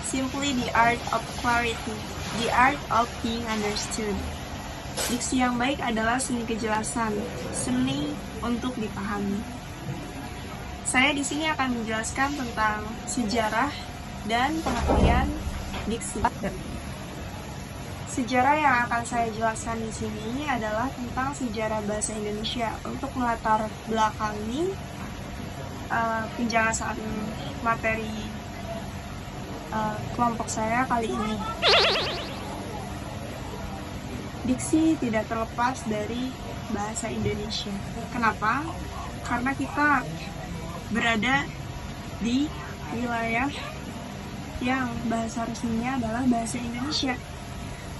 simply the art of clarity, the art of being understood. Diksi yang baik adalah seni kejelasan, seni untuk dipahami. Saya di sini akan menjelaskan tentang sejarah dan pengertian diksi. Sejarah yang akan saya jelaskan di sini adalah tentang sejarah bahasa Indonesia. Untuk melatar belakangi penjelasan materi kelompok saya kali ini. Diksi tidak terlepas dari bahasa Indonesia. Kenapa? Karena kita berada di wilayah yang bahasa resminya adalah bahasa Indonesia.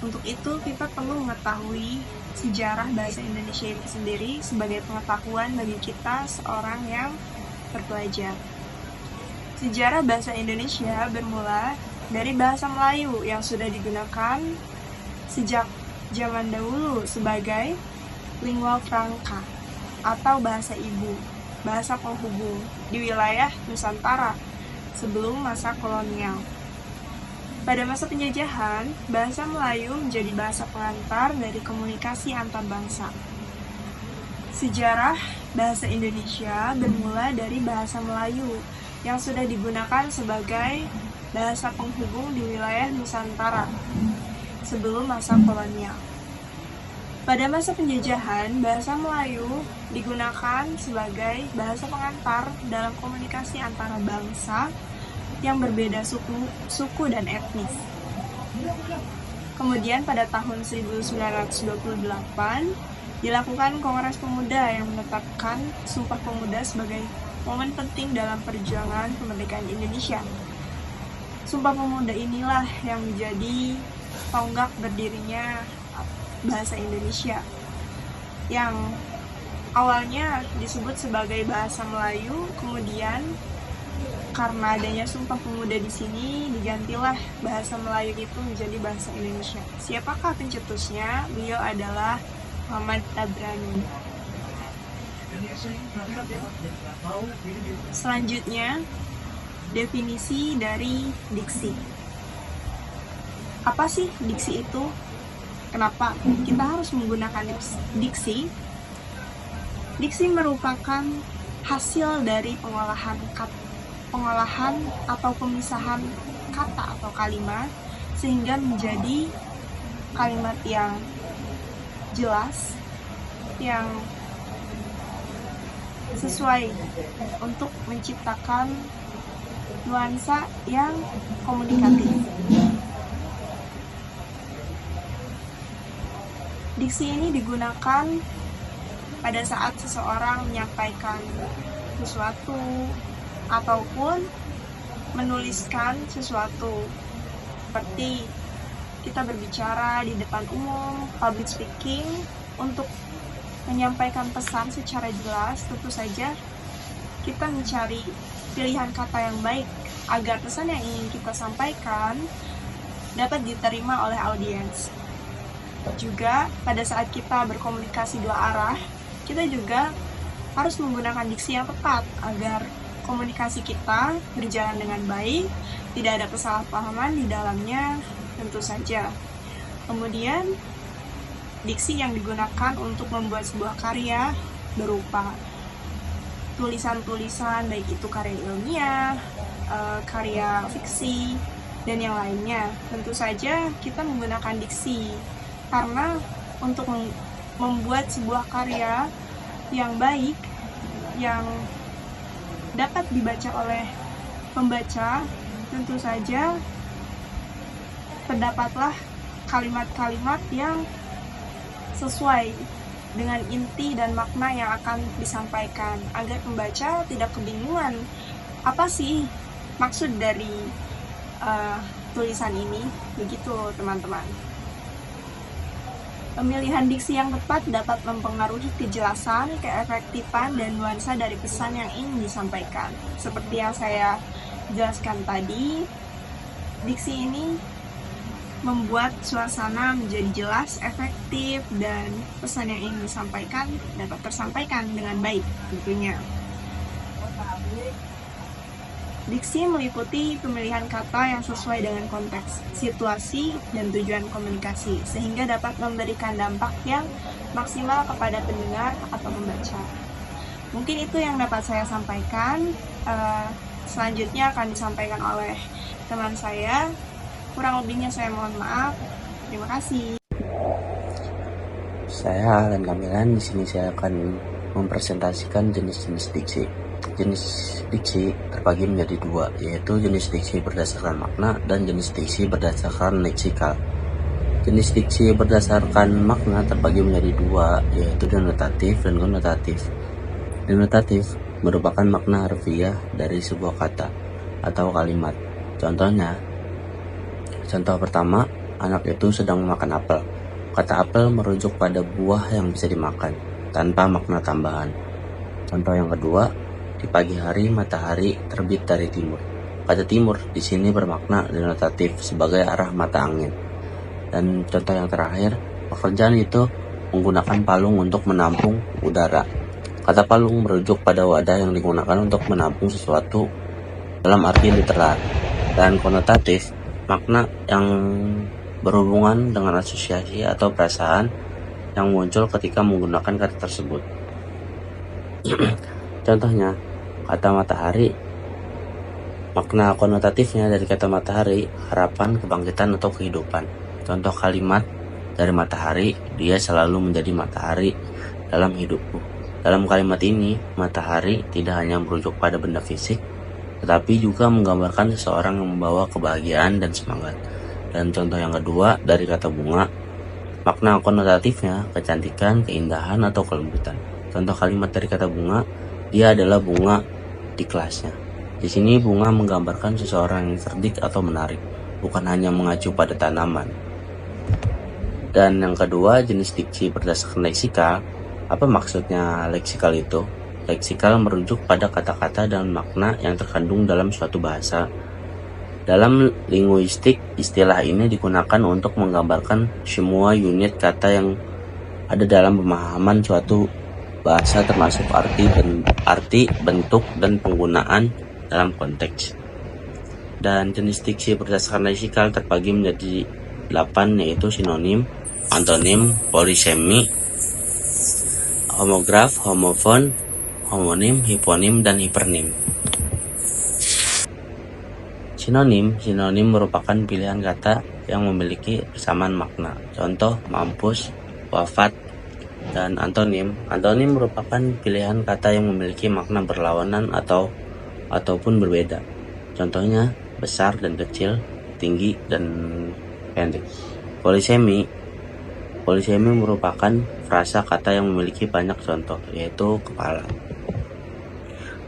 Untuk itu, kita perlu mengetahui sejarah bahasa Indonesia itu sendiri sebagai pengetahuan bagi kita seorang yang terpelajar. Sejarah bahasa Indonesia bermula dari bahasa Melayu yang sudah digunakan sejak zaman dahulu sebagai lingua franca atau bahasa ibu, bahasa penghubung di wilayah Nusantara sebelum masa kolonial. Pada masa penjajahan, bahasa Melayu menjadi bahasa pengantar dari komunikasi antar bangsa. Sejarah bahasa Indonesia bermula dari bahasa Melayu yang sudah digunakan sebagai bahasa penghubung di wilayah Nusantara sebelum masa kolonial. Pada masa penjajahan, bahasa Melayu digunakan sebagai bahasa pengantar dalam komunikasi antara bangsa yang berbeda suku dan etnis. Kemudian pada tahun 1928 dilakukan Kongres Pemuda yang menetapkan Sumpah Pemuda sebagai momen penting dalam perjuangan kemerdekaan Indonesia. Sumpah Pemuda inilah yang menjadi tonggak berdirinya bahasa Indonesia yang awalnya disebut sebagai bahasa Melayu, kemudian karena adanya Sumpah Pemuda di sini digantilah bahasa Melayu itu menjadi bahasa Indonesia. Siapakah pencetusnya? Beliau adalah Muhammad Tabrani. Selanjutnya, definisi dari diksi. Apa sih diksi itu? Kenapa kita harus menggunakan diksi? Diksi merupakan hasil dari pengolahan atau pemisahan kata atau kalimat sehingga menjadi kalimat yang jelas, yang sesuai untuk menciptakan nuansa yang komunikatif. Diksi ini digunakan pada saat seseorang menyampaikan sesuatu ataupun menuliskan sesuatu, seperti kita berbicara di depan umum, public speaking. Untuk menyampaikan pesan secara jelas, tentu saja kita mencari pilihan kata yang baik agar pesan yang ingin kita sampaikan dapat diterima oleh audiens. Juga pada saat kita berkomunikasi dua arah, kita juga harus menggunakan diksi yang tepat agar komunikasi kita berjalan dengan baik, tidak ada kesalahpahaman di dalamnya tentu saja. Kemudian diksi yang digunakan untuk membuat sebuah karya berupa tulisan-tulisan, baik itu karya ilmiah, karya fiksi, dan yang lainnya. Tentu saja kita menggunakan diksi karena untuk membuat sebuah karya yang baik, yang dapat dibaca oleh pembaca, tentu saja terdapatlah kalimat-kalimat yang sesuai dengan inti dan makna yang akan disampaikan, agar pembaca tidak kebingungan apa sih maksud dari tulisan ini. Begitu teman-teman. Pemilihan diksi yang tepat dapat mempengaruhi kejelasan, keefektifan, dan nuansa dari pesan yang ingin disampaikan. Seperti yang saya jelaskan tadi, diksi ini membuat suasana menjadi jelas, efektif, dan pesan yang ingin disampaikan dapat tersampaikan dengan baik tentunya. Diksi meliputi pemilihan kata yang sesuai dengan konteks, situasi, dan tujuan komunikasi, sehingga dapat memberikan dampak yang maksimal kepada pendengar atau pembaca. Mungkin itu yang dapat saya sampaikan. Selanjutnya akan disampaikan oleh teman saya. Kurang lebihnya saya mohon maaf. Terima kasih. Saya Alan Kamilan. Di sini saya akan mempresentasikan jenis-jenis diksi. Jenis diksi terbagi menjadi dua, yaitu jenis diksi berdasarkan makna dan jenis diksi berdasarkan leksikal. Jenis diksi berdasarkan makna terbagi menjadi dua, yaitu denotatif dan konotatif. Denotatif merupakan makna harfiah dari sebuah kata atau kalimat. Contoh pertama, anak itu sedang memakan apel. Kata apel merujuk pada buah yang bisa dimakan, tanpa makna tambahan. Contoh yang kedua, di pagi hari matahari terbit dari timur. Kata timur di sini bermakna denotatif sebagai arah mata angin. Dan contoh yang terakhir, pekerjaan itu menggunakan palung untuk menampung udara. Kata palung merujuk pada wadah yang digunakan untuk menampung sesuatu dalam arti literal. Dan konotatif, makna yang berhubungan dengan asosiasi atau perasaan yang muncul ketika menggunakan kata tersebut. Contohnya, kata matahari, makna konotatifnya dari kata matahari, harapan, kebangkitan, atau kehidupan. Contoh kalimat dari matahari, dia selalu menjadi matahari dalam hidupku. Dalam kalimat ini, matahari tidak hanya merujuk pada benda fisik, tetapi juga menggambarkan seseorang yang membawa kebahagiaan dan semangat. Dan contoh yang kedua dari kata bunga, makna konotatifnya kecantikan, keindahan, atau kelembutan. Contoh kalimat dari kata bunga, dia adalah bunga di kelasnya. Di sini bunga menggambarkan seseorang yang cerdik atau menarik, bukan hanya mengacu pada tanaman. Dan yang kedua, jenis diksi berdasarkan leksikal. Apa maksudnya leksikal itu? Leksikal merujuk pada kata-kata dan makna yang terkandung dalam suatu bahasa. Dalam linguistik, istilah ini digunakan untuk menggambarkan semua unit kata yang ada dalam pemahaman suatu bahasa, termasuk arti, bentuk, dan penggunaan dalam konteks. Dan jenis diksi berdasarkan leksikal terbagi menjadi 8, yaitu sinonim, antonim, polisemi, homograf, homofon, homonim, hiponim, dan hipernim. Sinonim merupakan pilihan kata yang memiliki persamaan makna. Contoh, mampus, wafat. Dan antonim merupakan pilihan kata yang memiliki makna berlawanan ataupun berbeda. Contohnya, besar dan kecil, tinggi dan pendek. Polisemi merupakan frasa kata yang memiliki banyak contoh, yaitu kepala.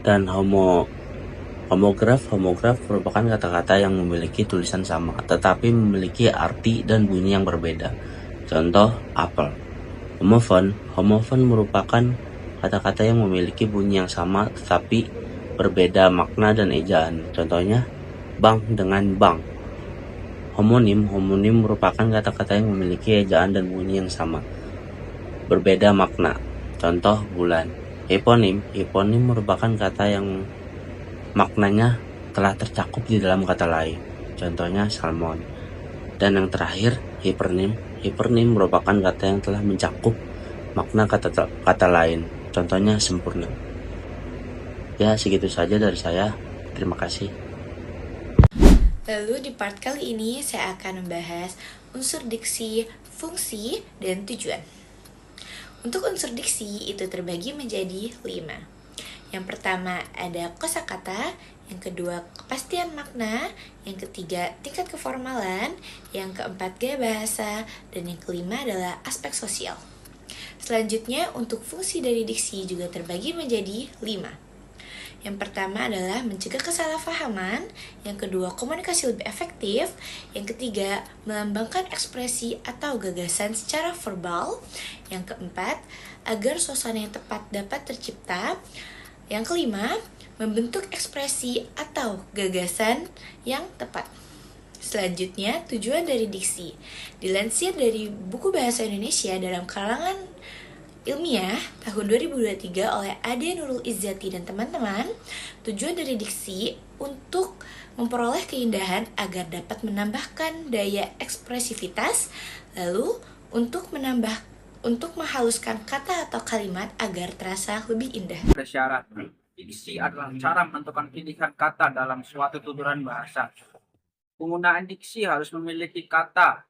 Dan homograf merupakan kata-kata yang memiliki tulisan sama, tetapi memiliki arti dan bunyi yang berbeda. Contoh, apel. Homofon merupakan kata-kata yang memiliki bunyi yang sama, tetapi berbeda makna dan ejaan. Contohnya, bank dengan bank. Homonim merupakan kata-kata yang memiliki ejaan dan bunyi yang sama, berbeda makna. Contoh, bulan. Hiponim merupakan kata yang maknanya telah tercakup di dalam kata lain. Contohnya, salmon. Dan yang terakhir, hipernim merupakan kata yang telah mencakup makna kata lain. Contohnya, sempurna. Ya, segitu saja dari saya. Terima kasih. Lalu di part kali ini saya akan membahas unsur diksi, fungsi, dan tujuan. Untuk unsur diksi itu terbagi menjadi 5. Yang pertama ada kosakata, yang kedua kepastian makna, yang ketiga tingkat keformalan, yang keempat gaya bahasa, dan yang kelima adalah aspek sosial. Selanjutnya untuk fungsi dari diksi juga terbagi menjadi 5. Yang pertama adalah mencegah kesalahpahaman, yang kedua komunikasi lebih efektif, yang ketiga melambangkan ekspresi atau gagasan secara verbal, yang keempat agar suasana yang tepat dapat tercipta, yang kelima membentuk ekspresi atau gagasan yang tepat. Selanjutnya tujuan dari diksi dilansir dari buku bahasa Indonesia dalam kalangan ilmiah tahun 2023 oleh Ade Nurul Izzati dan teman-teman. Tujuan dari diksi untuk memperoleh keindahan agar dapat menambahkan daya ekspresivitas, lalu untuk menghaluskan kata atau kalimat agar terasa lebih indah. Ada syarat. Diksi adalah cara menentukan pilihan kata dalam suatu tuturan bahasa. Penggunaan diksi harus memiliki kata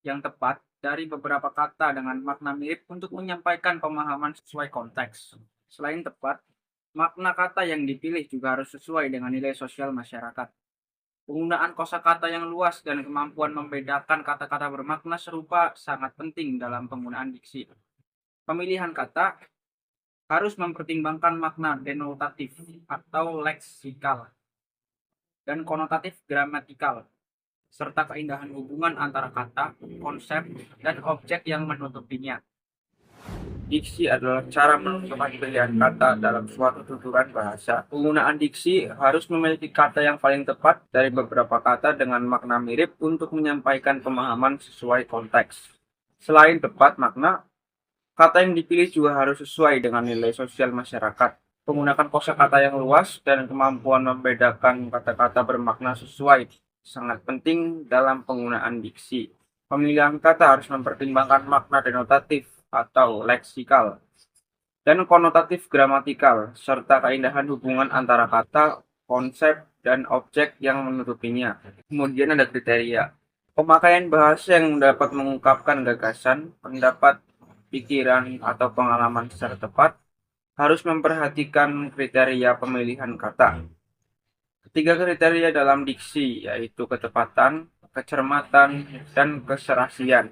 yang tepat dari beberapa kata dengan makna mirip untuk menyampaikan pemahaman sesuai konteks. Selain tepat, makna kata yang dipilih juga harus sesuai dengan nilai sosial masyarakat. Penggunaan kosakata yang luas dan kemampuan membedakan kata-kata bermakna serupa sangat penting dalam penggunaan diksi. Pemilihan kata harus mempertimbangkan makna denotatif atau leksikal dan konotatif gramatikal, serta keindahan hubungan antara kata, konsep, dan objek yang menutupinya. Diksi adalah cara menentukan pilihan kata dalam suatu tuturan bahasa. Penggunaan diksi harus memiliki kata yang paling tepat dari beberapa kata dengan makna mirip untuk menyampaikan pemahaman sesuai konteks. Selain tepat makna, kata yang dipilih juga harus sesuai dengan nilai sosial masyarakat. Menggunakan kosakata yang luas dan kemampuan membedakan kata-kata bermakna sesuai sangat penting dalam penggunaan diksi. Pemilihan kata harus mempertimbangkan makna denotatif atau leksikal dan konotatif gramatikal, serta keindahan hubungan antara kata, konsep, dan objek yang menutupinya. Kemudian ada kriteria. Pemakaian bahasa yang dapat mengungkapkan gagasan, pendapat, pikiran, atau pengalaman secara tepat harus memperhatikan kriteria pemilihan kata. Ketiga kriteria dalam diksi yaitu ketepatan, kecermatan, dan keserasian.